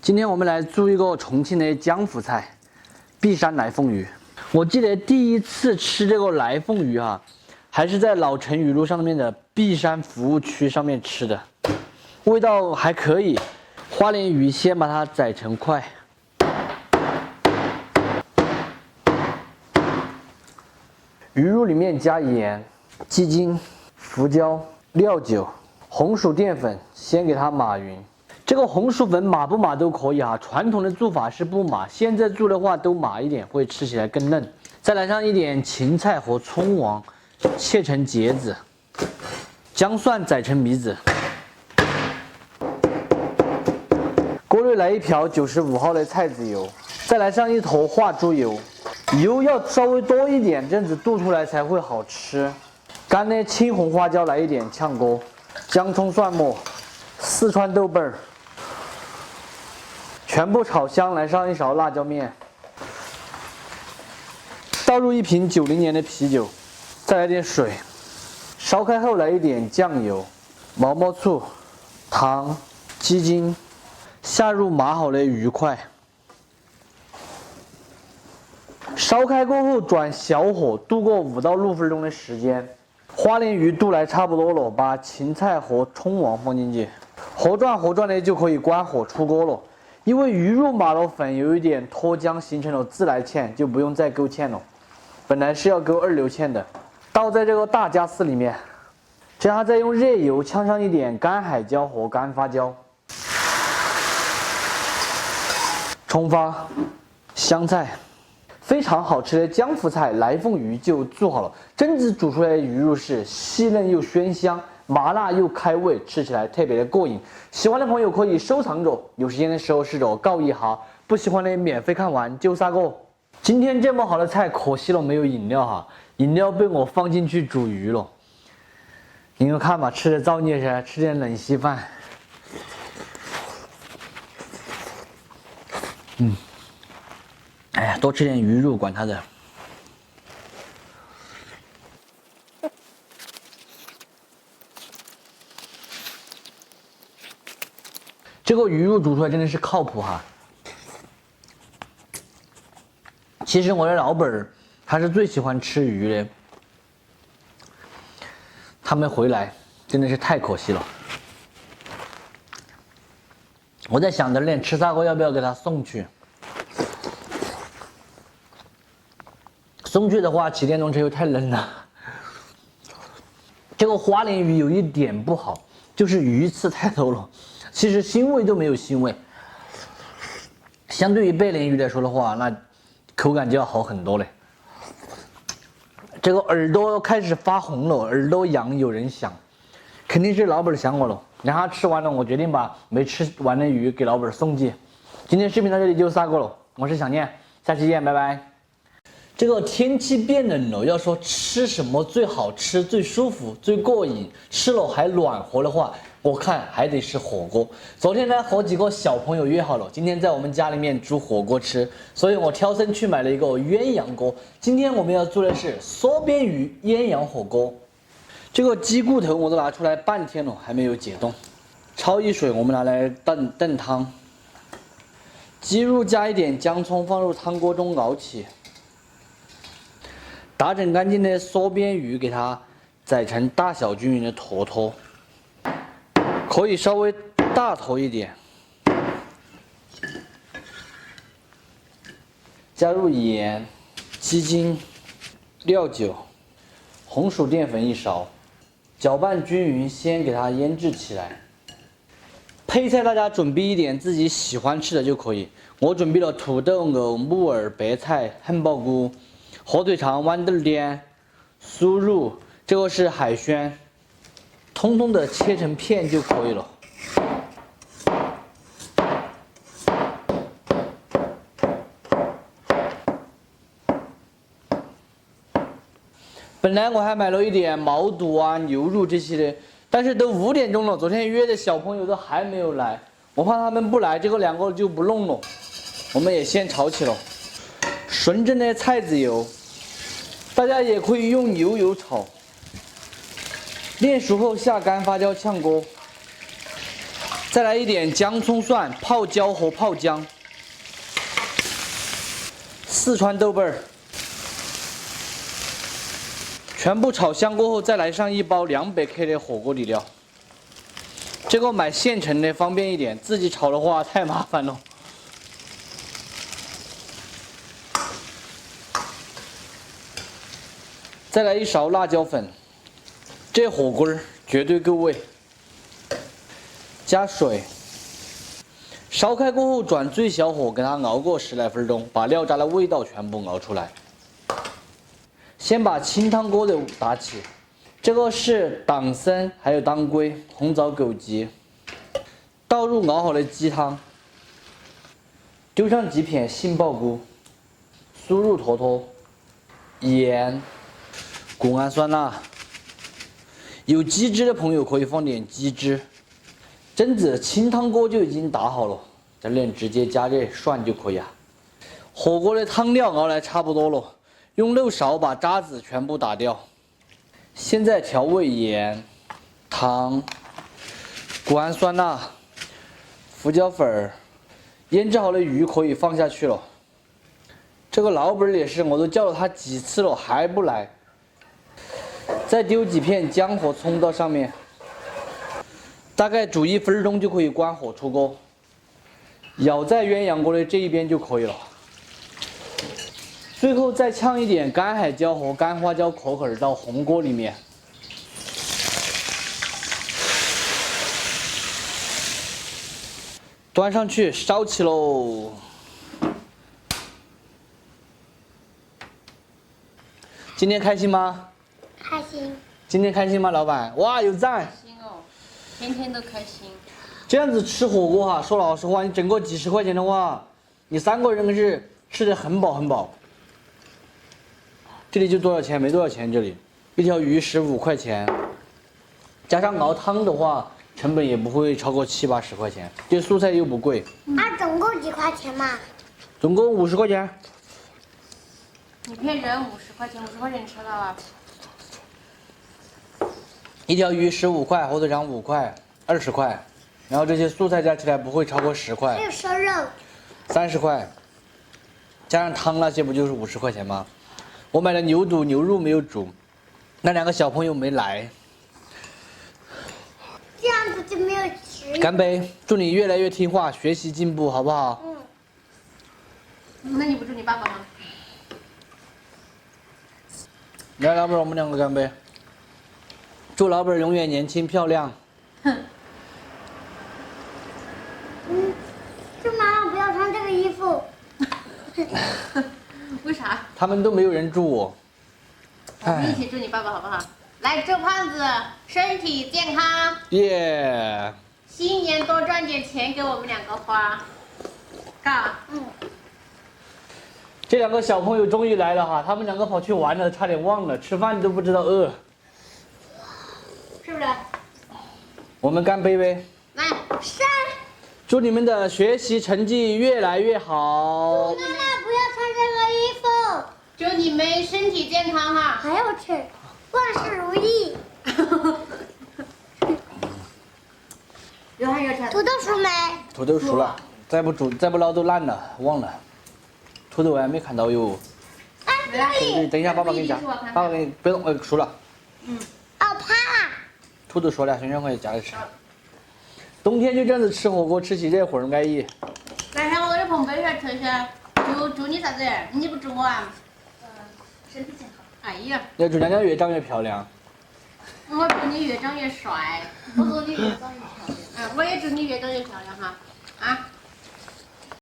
今天我们来做一个重庆的江湖菜——璧山来凤鱼。我记得第一次吃这个来凤鱼还是在老成渝路上面的璧山服务区上面吃的，味道还可以。花鲢鱼先把它宰成块，鱼肉里面加盐、鸡精、胡椒、料酒、红薯淀粉，先给它码匀。这个红薯粉码不码都可以传统的做法是不码，现在做的话都码一点，会吃起来更嫩。再来上一点芹菜和葱黄，切成节子，姜蒜宰成米子。锅里来一瓢95号的菜籽油，再来上一坨化猪油，油要稍微多一点，这样子剁出来才会好吃。干的青红花椒来一点炝锅，姜葱蒜末，四川豆瓣儿，全部炒香，来上一勺辣椒面，倒入一瓶90年的啤酒，再来点水，烧开后来一点酱油、毛毛醋、糖、鸡精。下入码好的鱼块，烧开过后转小火炖过5到6分钟的时间。花鲢鱼炖来差不多了，把芹菜和葱黄放进去，和转的就可以关火出锅了。因为鱼肉码了粉，有一点脱浆，形成了自来芡，就不用再勾芡了。本来是要勾2流芡的，倒在这个大加湿里面，然后再用热油呛上一点干海椒和干花椒。葱花、香菜，非常好吃的江湖菜来凤鱼就做好了。真子煮出来的鱼肉是细嫩又鲜香，麻辣又开胃，吃起来特别的过瘾。喜欢的朋友可以收藏着，有时间的时候试着告一下。不喜欢的免费看完就杀个。今天这么好的菜，可惜了没有饮料饮料被我放进去煮鱼了。你们看吧，吃的造孽噻，吃点冷稀饭。哎呀，多吃点鱼肉，管他的。这个鱼肉煮出来真的是靠谱其实我的老本儿他是最喜欢吃鱼的，他们回来真的是太可惜了。我在想着练吃砂锅要不要给他送去。送去的话，骑电动车又太冷了。这个花鲢鱼有一点不好，就是鱼刺太多了，其实腥味都没有腥味。相对于贝鲢鱼来说的话，那口感就要好很多嘞。这个耳朵开始发红了，耳朵痒，有人想，肯定是老板想我了。然后吃完了，我决定把没吃完的鱼给老板送去。今天视频到这里就杀过了，我是小念，下期见，拜拜。这个天气变冷了，要说吃什么最好吃、最舒服、最过瘾，吃了还暖和的话，我看还得是火锅。昨天呢和几个小朋友约好了，今天在我们家里面煮火锅吃，所以我挑身去买了一个鸳鸯锅。今天我们要做的是梭边鱼鸳鸯火锅。这个鸡骨头我都拿出来半天了，还没有解冻。焯一水，我们拿来炖汤。鸡肉加一点姜葱，放入汤锅中熬起。打整干净的梭边鱼，给它宰成大小均匀的坨坨，可以稍微大坨一点。加入盐、鸡精、料酒、红薯淀粉1勺，搅拌均匀，先给它腌制起来。配菜大家准备一点自己喜欢吃的就可以。我准备了土豆、藕、木耳、白菜、汉堡菇。火腿肠、豌豆颠、酥肉，这个是海鲜，通通的切成片就可以了。本来我还买了一点毛肚牛肉这些的，但是都5点钟了，昨天约的小朋友都还没有来，我怕他们不来，这个2个就不弄了。我们也先炒起了，纯正的菜籽油。大家也可以用牛油炒，炼熟后下干花椒炝锅，再来一点姜、葱、蒜泡椒和泡姜，四川豆瓣儿，全部炒香过后，再来上一包200克的火锅底料。这个买现成的方便一点，自己炒的话太麻烦了。再来一勺辣椒粉，这火锅绝对够味。加水，烧开过后转最小火，给它熬过10来分钟，把料渣的味道全部熬出来。先把清汤锅的打起，这个是党参还有当归、红枣、枸杞，倒入熬好的鸡汤，丢上几片杏鲍菇，输入坨坨，盐、谷氨酸钠。有鸡汁的朋友可以放点鸡汁。蒸子清汤锅就已经打好了，在那直接加热涮就可以啊。火锅的汤料熬来差不多了，用漏勺把渣子全部打掉。现在调味盐、糖、谷氨酸钠、胡椒粉，腌制好的鱼可以放下去了。这个老本也是，我都叫了他几次了还不来。再丢几片姜和葱到上面。大概煮1分钟就可以关火出锅，舀在鸳鸯锅的这一边就可以了。最后再呛一点干海椒和干花椒壳壳到红锅里面，端上去烧起喽。今天开心吗？开心。今天开心吗，老板？哇，有赞！天天都开心。这样子吃火锅哈，说老实话，你整个几10块钱的话，你3个人是吃得很饱很饱。这里就多少钱？没多少钱，这里一条鱼15块钱，加上熬汤的话，成本也不会超过70、80块钱。这蔬菜又不贵。总共几块钱嘛？总共50块钱。你骗人，50块钱，50块钱你吃到了。一条鱼15块，火腿肠5块，20块，然后这些蔬菜加起来不会超过10块。还有烧肉，30块，加上汤那些不就是50块钱吗？我买的牛肚牛肉没有煮，那2个小朋友没来。这样子就没有吃。干杯！祝你越来越听话，学习进步，好不好？那你不祝你爸爸吗？来，老板，我们2个干杯。祝老板永远年轻漂亮。祝妈妈不要穿这个衣服。为啥？他们都没有人祝我。我们一起祝你爸爸好不好？来，周胖子身体健康。耶！新年多赚点钱给我们2个花。嘎。这2个小朋友终于来了哈，他们2个跑去玩了，差点忘了吃饭都不知道饿。是不是？我们干杯呗！来，3。祝你们的学习成绩越来越好。妈妈不要穿这个衣服。祝你们身体健康哈。还要吃，万事如意。有还有吃。土豆熟没？土豆熟了，再不煮再不捞都烂了，忘了。土豆我还没看到哟。对，等一下，爸爸给你夹，爸爸给你别动，熟了。怕啦。土豆熟了，轩轩可以夹着吃。冬天就这样子吃火锅，吃起这会儿安逸。来，看我的澎湃一下，祝你啥子？你不祝我啊？身体健康。哎呀。要祝娘娘越长越漂亮。我祝你越长越帅。我祝你越长越漂亮。我也祝你越长越漂亮哈。